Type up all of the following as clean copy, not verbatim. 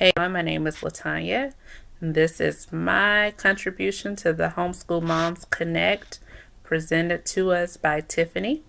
Hey, my name is Latanya, and this is my contribution to the Homeschool Moms Connect presented to us by Tiffany.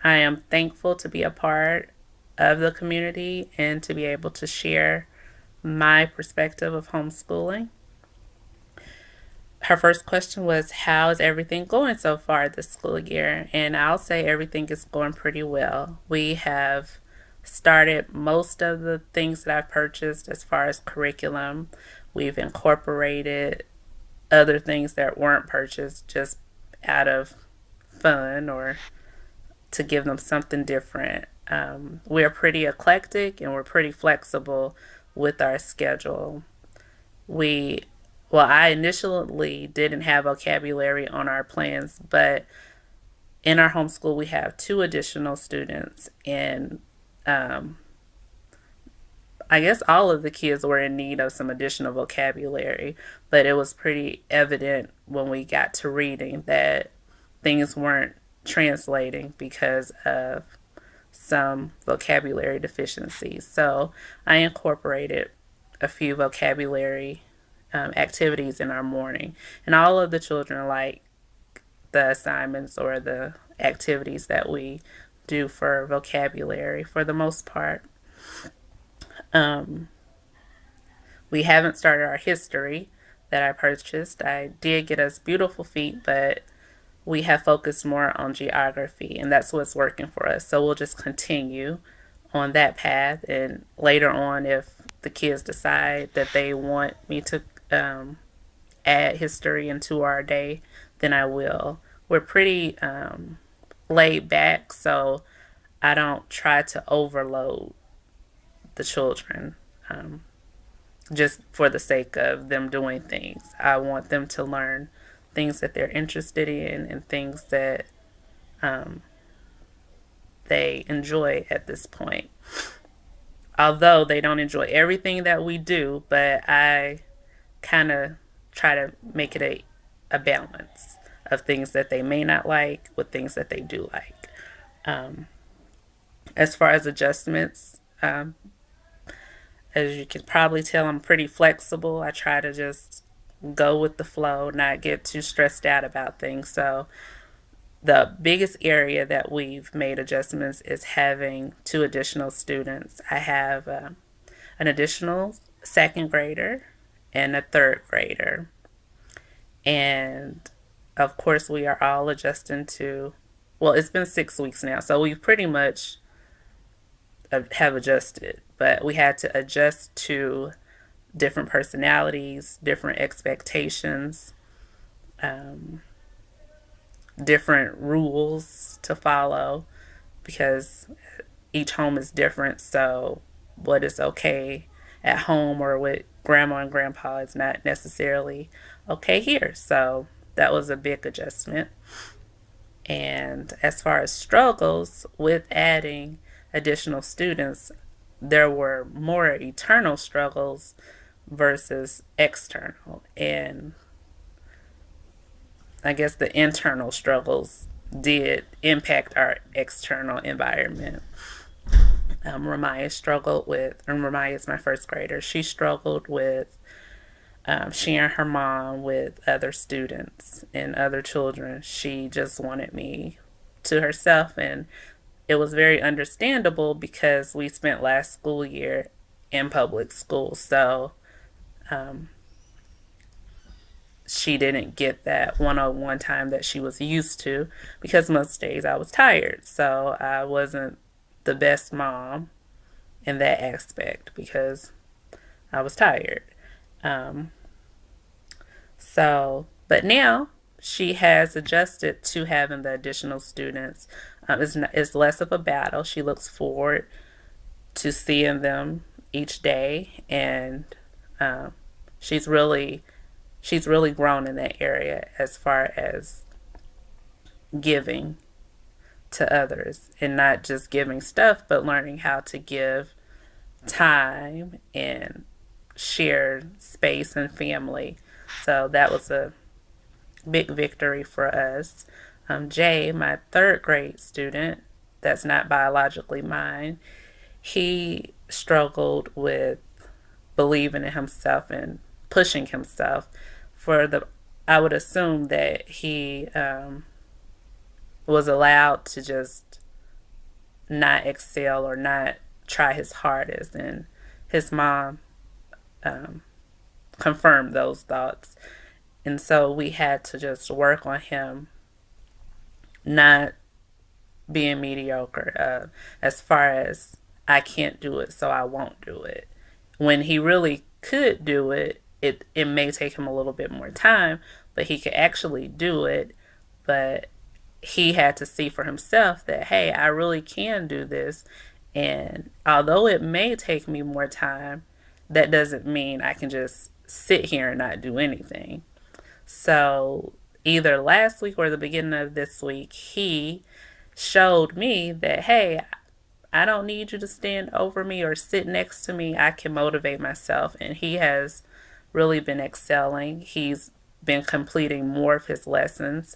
I am thankful to be a part of the community and to be able to share my perspective of homeschooling. Her first question was, how is everything going so far this school year? And I'll say everything is going pretty well. We have started most of the things that I've purchased as far as curriculum. We've incorporated other things that weren't purchased just out of fun or to give them something different. We're pretty eclectic and we're pretty flexible with our schedule. We I initially didn't have vocabulary on our plans, but in our homeschool, we have two additional students, and um, I guess all of the kids were in need of some additional vocabulary, but it was pretty evident when we got to reading that things weren't translating because of some vocabulary deficiencies. So I incorporated a few vocabulary activities in our morning, and all of the children like the assignments or the activities that we do for vocabulary for the most part. Um, we haven't started our history that I purchased. I did get us beautiful feet, but we have focused more on geography, and that's what's working for us. So we'll just continue on that path, and later on, if the kids decide that they want me to add history into our day, then I will. We're pretty laid back, so I don't try to overload the children just for the sake of them doing things. I want them to learn things that they're interested in and things that um, they enjoy at this point. Although they don't enjoy everything that we do, but I kind of try to make it a balance of things that they may not like with things that they do like. Um, as far as adjustments, as you can probably tell, I'm pretty flexible. I try to just go with the flow, not get too stressed out about things. So the biggest area that we've made adjustments is having two additional students. I have an additional second grader and a third grader. And of course, we are all adjusting to, well, it's been 6 weeks now, so we've pretty much have adjusted, but we had to adjust to different personalities, different expectations, um, different rules to follow because each home is different. So, what is okay at home or with grandma and grandpa is not necessarily okay here. So, that was a big adjustment. And as far as struggles with adding additional students, there were more internal struggles versus external. And I guess the internal struggles did impact our external environment. Ramaya is my first grader. She struggled with sharing her mom with other students and other children. She just wanted me to herself, and it was very understandable because we spent last school year in public school. So um, she didn't get that one-on-one time that she was used to because most days I was tired. So I wasn't the best mom in that aspect because I was tired. Um, but now she has adjusted to having the additional students. It's less of a battle. She looks forward to seeing them each day, and um, she's really she's really grown in that area as far as giving to others and not just giving stuff, but learning how to give time and share space and family. So that was a big victory for us. Jay, my third grade student, that's not biologically mine, he struggled with believing in himself and pushing himself. I would assume that he was allowed to just not excel or not try his hardest, and his mom um, confirmed those thoughts. And so we had to just work on him not being mediocre, as far as I can't do it, so I won't do it. When he really could do it, it may take him a little bit more time, but he could actually do it. But he had to see for himself that, hey, I really can do this. And although it may take me more time, that doesn't mean I can just sit here and not do anything. So either last week or the beginning of this week, he showed me that, hey, I don't need you to stand over me or sit next to me. I can motivate myself. And he has really been excelling. He's been completing more of his lessons,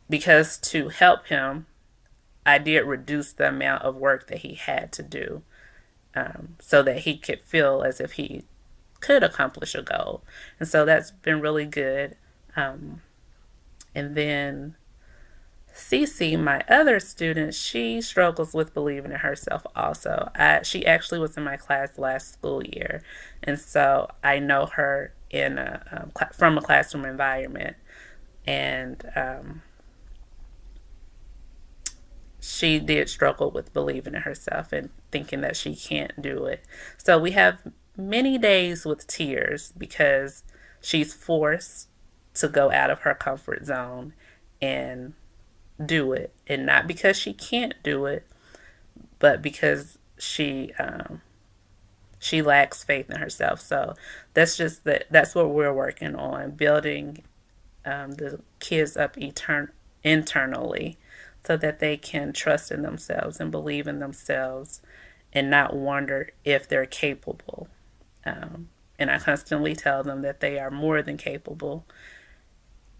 because to help him, I did reduce the amount of work that he had to do, so that he could feel as if he could accomplish a goal. And so that's been really good. And then Cece, my other student, she struggles with believing in herself also. She actually was in my class last school year, and so I know her from a classroom environment. And she did struggle with believing in herself and thinking that she can't do it. So we have many days with tears because she's forced to go out of her comfort zone and do it, and not because she can't do it, but because she lacks faith in herself. So that's what we're working on, building the kids up internally, so that they can trust in themselves and believe in themselves and not wonder if they're capable. And I constantly tell them that they are more than capable,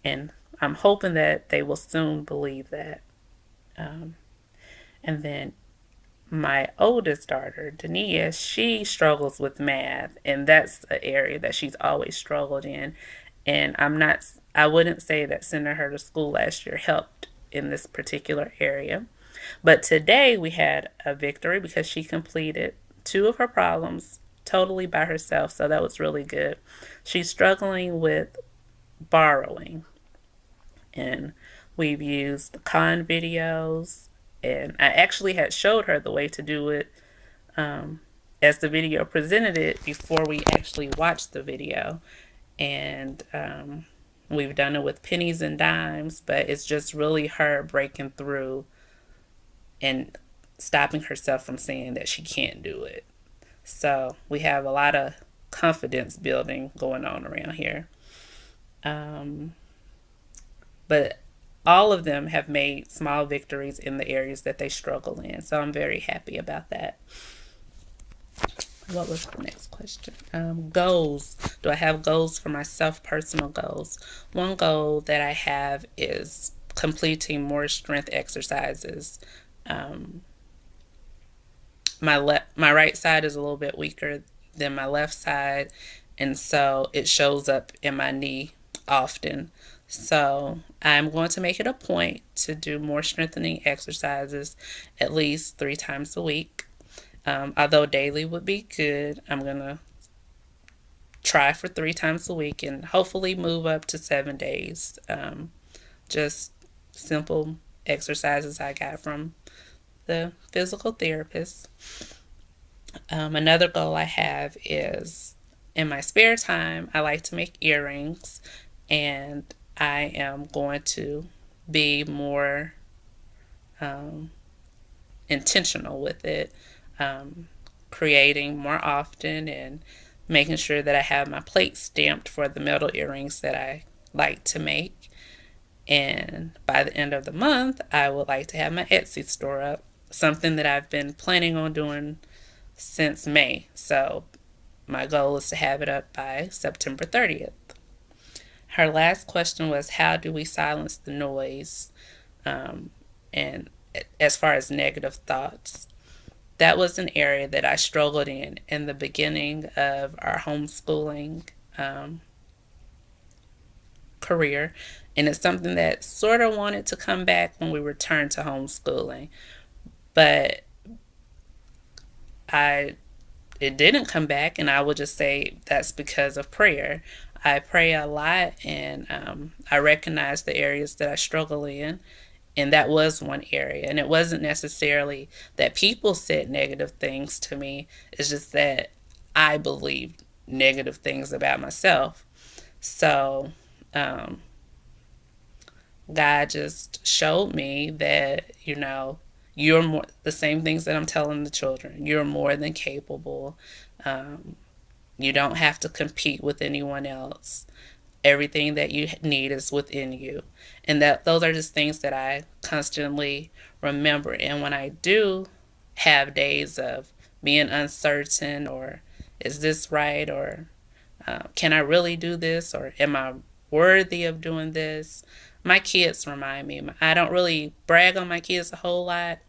and I'm hoping that they will soon believe that. And then my oldest daughter, Dania, she struggles with math, and that's an area that she's always struggled in. And I wouldn't say that sending her to school last year helped in this particular area. But today we had a victory because she completed two of her problems totally by herself, so that was really good. She's struggling with borrowing, and we've used the con videos, and I actually had showed her the way to do it, as the video presented it before we actually watched the video. And we've done it with pennies and dimes, but it's just really her breaking through and stopping herself from saying that she can't do it. So we have a lot of confidence building going on around here. But all of them have made small victories in the areas that they struggle in. So I'm very happy about that. What was the next question? Goals. Do I have goals for myself, personal goals? One goal that I have is completing more strength exercises. My right side is a little bit weaker than my left side, and so it shows up in my knee often. So I'm going to make it a point to do more strengthening exercises at least 3 times a week. Although daily would be good, I'm going to try for 3 times a week and hopefully move up to 7 days. Just simple exercises I got from the physical therapist. Another goal I have is, in my spare time, I like to make earrings, and I am going to be more intentional with it, creating more often and making sure that I have my plate stamped for the metal earrings that I like to make. And by the end of the month, I would like to have my Etsy store up, something that I've been planning on doing since May. So my goal is to have it up by September 30th. Her last question was, how do we silence the noise? And as far as negative thoughts, that was an area that I struggled in the beginning of our homeschooling um, career. And it's something that sort of wanted to come back when we returned to homeschooling. But I it didn't come back, and I would just say that's because of prayer. I pray a lot, and I recognize the areas that I struggle in, and that was one area. And it wasn't necessarily that people said negative things to me, it's just that I believed negative things about myself. So um, God just showed me that, you're more the same things that I'm telling the children. You're more than capable. Um, you don't have to compete with anyone else. Everything that you need is within you. And that those are just things that I constantly remember. And when I do have days of being uncertain, or is this right, or can I really do this, or am I worthy of doing this? My kids remind me. I don't really brag on my kids a whole lot,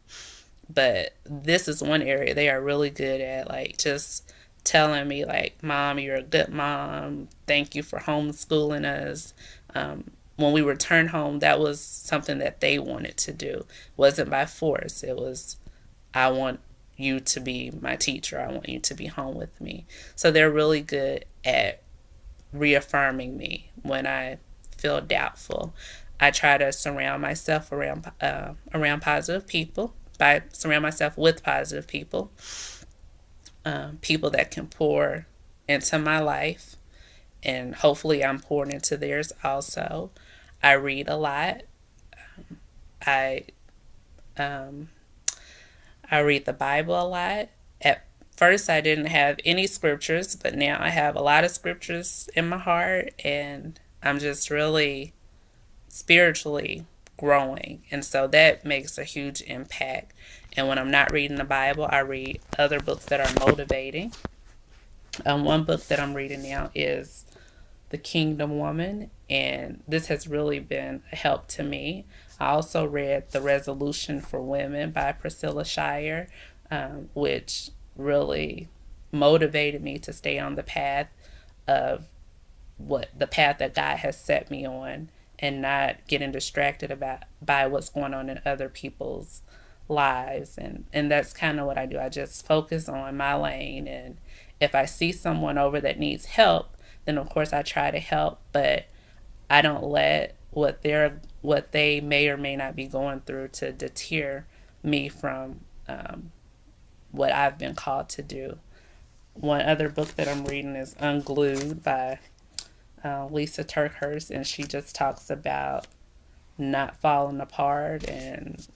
but this is one area they are really good at, like just telling me, like, Mom, you're a good mom. Thank you for homeschooling us. When we returned home, that was something that they wanted to do. It wasn't by force. It was, I want you to be my teacher. I want you to be home with me. So they're really good at reaffirming me when I feel doubtful. I try to surround myself around positive people. By surround myself with positive people, people that can pour into my life, and hopefully I'm pouring into theirs also. I read a lot. I um, I read the Bible a lot. At first, I didn't have any scriptures, but now I have a lot of scriptures in my heart, and I'm just really spiritually growing. And so that makes a huge impact. And when I'm not reading the Bible, I read other books that are motivating. One book that I'm reading now is The Kingdom Woman, and this has really been a help to me. I also read The Resolution for Women by Priscilla Shirer, which really motivated me to stay on the path of the path that God has set me on, and not getting distracted about by what's going on in other people's lives. And that's kind of what I do. I just focus on my lane, and if I see someone over that needs help, then of course I try to help, but I don't let what they may or may not be going through to deter me from what I've been called to do. One other book that I'm reading is Unglued by Lisa Turkhurst, and she just talks about not falling apart, and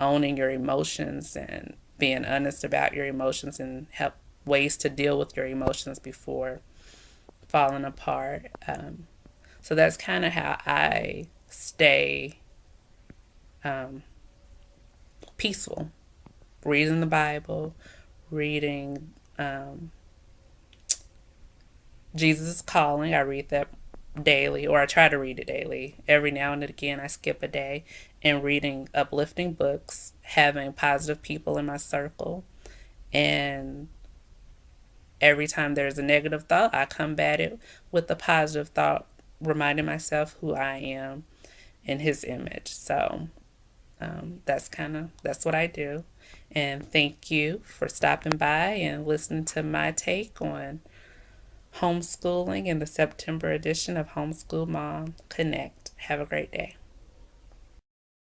owning your emotions, and being honest about your emotions, and help ways to deal with your emotions before falling apart. So that's kind of how I stay peaceful. Reading the Bible, reading Jesus is Calling. I read that daily, or I try to read it daily. Every now and again, I skip a day, and reading uplifting books, having positive people in my circle, and every time there's a negative thought, I combat it with a positive thought, reminding myself who I am in His image. So that's what I do. And thank you for stopping by and listening to my take on homeschooling in the September edition of Homeschool Mom Connect. Have a great day.